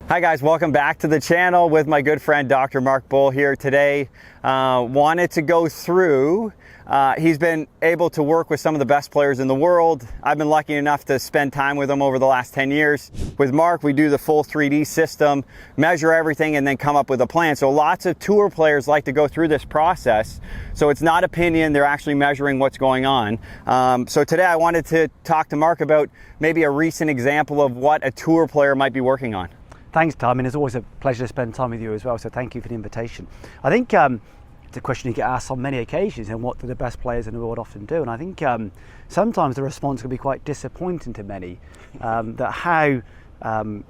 Hi guys, welcome back to the channel with my good friend Dr. Mark Bull here today. Wanted to go through, he's been able to work with some of the best players in the world. I've been lucky enough to spend time with him over the last 10 years. With Mark, we do the full 3D system, measure everything, and then come up with a plan. So lots of tour players like to go through this process. So it's not opinion, they're actually measuring what's going on. So today I wanted to talk to Mark about maybe a recent example of what a tour player might be working on. Thanks, Tom, and it's always a pleasure to spend time with you as well, so thank you for the invitation. I think it's a question you get asked on many occasions, and what do the best players in the world often do? And I think sometimes the response can be quite disappointing to many, that how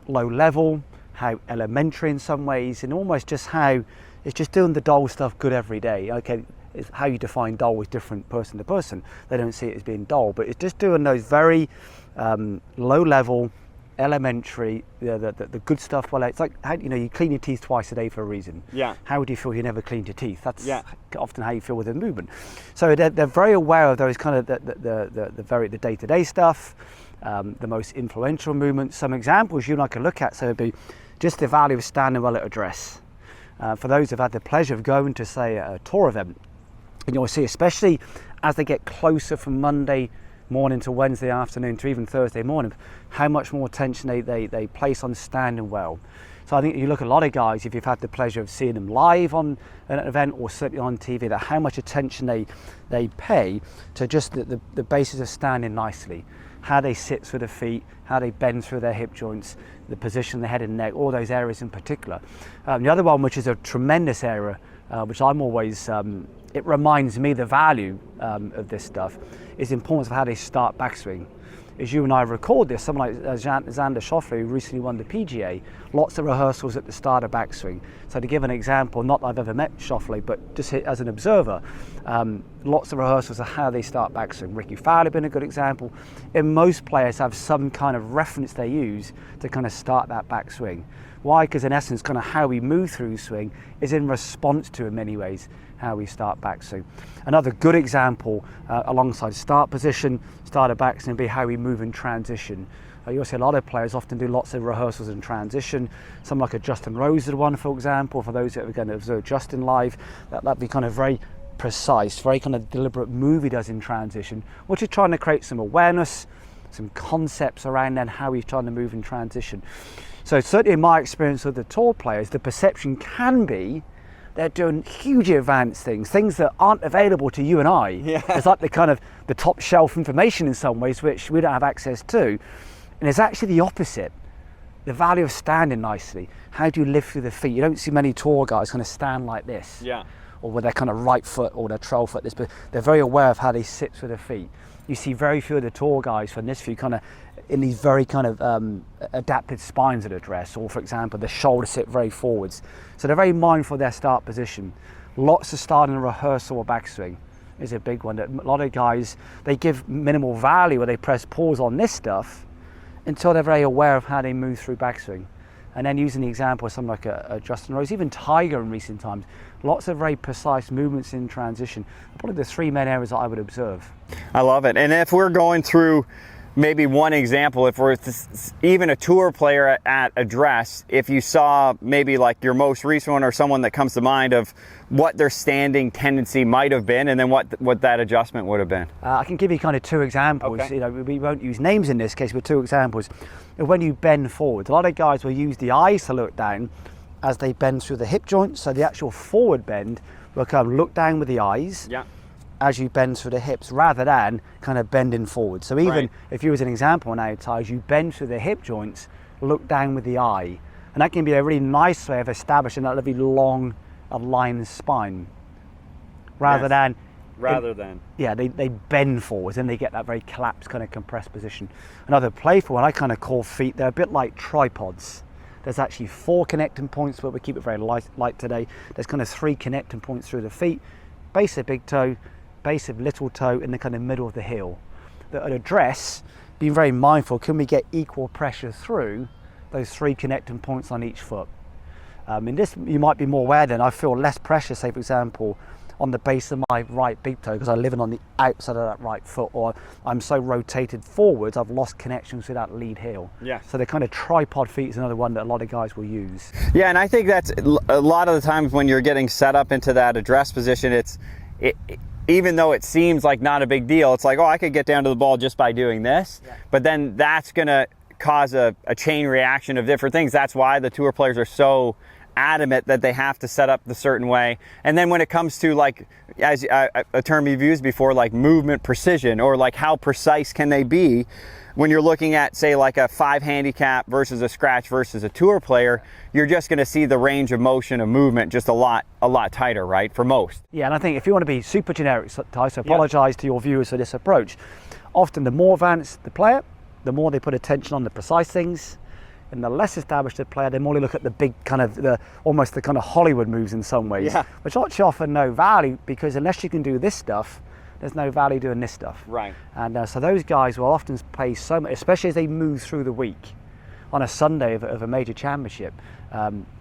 low level, how elementary in some ways, and almost just how it's just doing the dull stuff good every day. Okay, it's how you define dull is different person to person. They don't see it as being dull, but it's just doing those very low level, elementary, the good stuff. Well, it's like, how, you clean your teeth twice a day for a reason. Yeah. How would you feel you never cleaned your teeth? That's often how you feel with a movement. So they're very aware of those kind of the day-to-day stuff, the most influential movements. Some examples you and I can look at, so it'd be just the value of standing well at a dress. For those who've had the pleasure of going to, say, a tour event, and you'll see, especially as they get closer from Monday morning to Wednesday afternoon to even Thursday morning, how much more attention they place on standing well. So I think you look at a lot of guys, if you've had the pleasure of seeing them live on an event or certainly on TV, that how much attention they pay to just the basis of standing nicely, how they sit through the feet, how they bend through their hip joints, the position of the head and neck, all those areas in particular. The other one, which is a tremendous area, which I'm always, it reminds me the value of this stuff, is the importance of how they start backswing. As you and I record this, someone like Xander Schauffele, who recently won the PGA, lots of rehearsals at the start of backswing. So to give an example, not that I've ever met Schauffele, but just as an observer, lots of rehearsals of how they start backswing. Ricky Fowler been a good example. And most players have some kind of reference they use to kind of start that backswing. Why? Because in essence, kind of how we move through swing is in response to, in many ways, how we start backswing. Another good example alongside start position, start of backswing, would be how we move in transition. You'll see a lot of players often do lots of rehearsals in transition. Some like a Justin Rose did one, for example. For those that are going to observe Justin live, that'd be kind of very precise, very kind of deliberate move he does in transition, which is trying to create some awareness, some concepts around then how he's trying to move in transition. So certainly in my experience with the tour players, the perception can be they're doing hugely advanced things that aren't available to you and I. Yeah. It's like the kind of the top shelf information in some ways, which we don't have access to. And it's actually the opposite. The value of standing nicely. How do you lift through the feet? You don't see many tour guys kind of stand like this. Yeah. Or with their kind of right foot or their trail foot, this, but they're very aware of how they sit through their feet. You see very few of the tour guys from this view kind of in these very kind of adapted spines at a dress, or for example, the shoulders sit very forwards. So they're very mindful of their start position. Lots of starting a rehearsal or backswing is a big one. That a lot of guys, they give minimal value where they press pause on this stuff until they're very aware of how they move through backswing. And then using the example of something like a Justin Rose, even Tiger in recent times, lots of very precise movements in transition. Probably the three main areas that I would observe. I love it. And if we're going through maybe one example, if we're even a tour player at a dress, if you saw maybe like your most recent one or someone that comes to mind of what their standing tendency might have been, and then what that adjustment would have been. I can give you kind of two examples. Okay. We won't use names in this case, but two examples. When you bend forward, a lot of guys will use the eyes to look down as they bend through the hip joints. So the actual forward bend will kind of look down with the eyes. Yeah. As you bend through the hips, rather than kind of bending forward. So even if you, as an example now, Taj, you bend through the hip joints, look down with the eye. And that can be a really nice way of establishing that really long aligned spine. Rather than, they bend forwards and they get that very collapsed, kind of compressed position. Another playful one I kind of call feet, they're a bit like tripods. There's actually 4 connecting points, but we keep it very light today. There's kind of 3 connecting points through the feet, base of big toe, base of little toe, in the kind of middle of the heel. That at a dress, being very mindful, can we get equal pressure through those 3 connecting points on each foot? In this, you might be more aware then, I feel less pressure, say for example, on the base of my right big toe because I'm living on the outside of that right foot, or I'm so rotated forwards I've lost connections with that lead heel. Yeah. So the kind of tripod feet is another one that a lot of guys will use. Yeah, and I think that's a lot of the times when you're getting set up into that address position, even though it seems like not a big deal, it's like, oh, I could get down to the ball just by doing this. Yeah. But then that's going to cause a chain reaction of different things. That's why the tour players are so adamant that they have to set up the certain way. And then when it comes to, like, as a term you've used before, like movement precision, or like how precise can they be when you're looking at, say, like a 5 handicap versus a scratch versus a tour player, you're just going to see the range of motion of movement just a lot tighter, right, for most. Yeah, and I think if you want to be super generic, Ty, so apologize to your viewers for this approach. Often the more advanced the player, the more they put attention on the precise things, and the less established the player, the more they look at the big kind of, almost the kind of Hollywood moves in some ways, which actually offer no value, because unless you can do this stuff, there's no value doing this stuff. Right. And so those guys will often play so much, especially as they move through the week, on a Sunday of a major championship,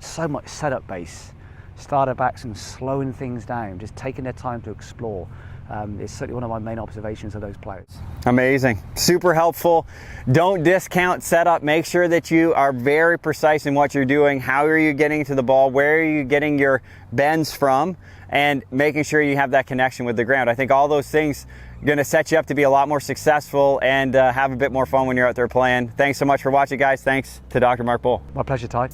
so much setup base, starter backs, and slowing things down, just taking their time to explore. It's certainly one of my main observations of those players. Amazing, super helpful. Don't discount setup. Make sure that you are very precise in what you're doing. How are you getting to the ball? Where are you getting your bends from? And making sure you have that connection with the ground. I think all those things are going to set you up to be a lot more successful and have a bit more fun when you're out there playing. Thanks so much for watching, guys. Thanks to Dr. Mark Bull. My pleasure, Ty.